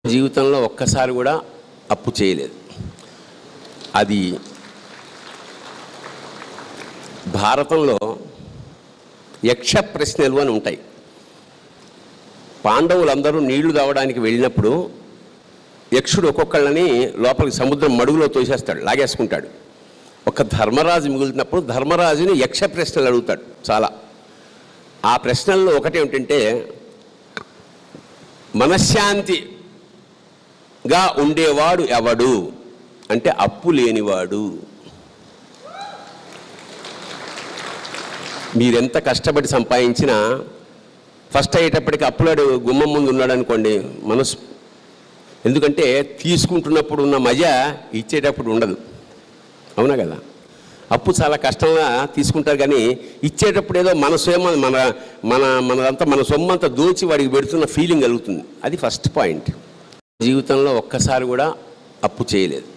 జీవితంలో ఒక్కసారి కూడా అప్పు చేయలేదు. అది భారతంలో యక్ష ప్రశ్నలు అని ఉంటాయి. పాండవులందరూ నీళ్లు తాగడానికి వెళ్ళినప్పుడు యక్షుడు ఒక్కొక్కళ్ళని లోపలికి సముద్రం మడుగులో తోసేస్తాడు, లాగేసుకుంటాడు. ఒక ధర్మరాజు మిగులుతున్నప్పుడు ధర్మరాజుని యక్ష ప్రశ్నలు అడుగుతాడు చాలా. ఆ ప్రశ్నల్లో ఒకటి ఏమిటంటే, మనశ్శాంతిగా ఉండేవాడు ఎవడు అంటే అప్పు లేనివాడు. మీరెంత కష్టపడి సంపాదించినా ఫస్ట్ అయ్యేటప్పటికి అప్పులాడు గుమ్మం ముందు ఉన్నాడు అనుకోండి, మనసు. ఎందుకంటే తీసుకుంటున్నప్పుడు ఉన్న మజా ఇచ్చేటప్పుడు ఉండదు. అవునా కదా? అప్పు చాలా కష్టంగా తీసుకుంటారు, కానీ ఇచ్చేటప్పుడు ఏదో మన సొమ్ము మనదంతా మన సొమ్మంతా దోచి వాడికి పెడుతున్న ఫీలింగ్ కలుగుతుంది. అది ఫస్ట్ పాయింట్. జీవితంలో ఒక్కసారి కూడా అప్పు చేయలేదు.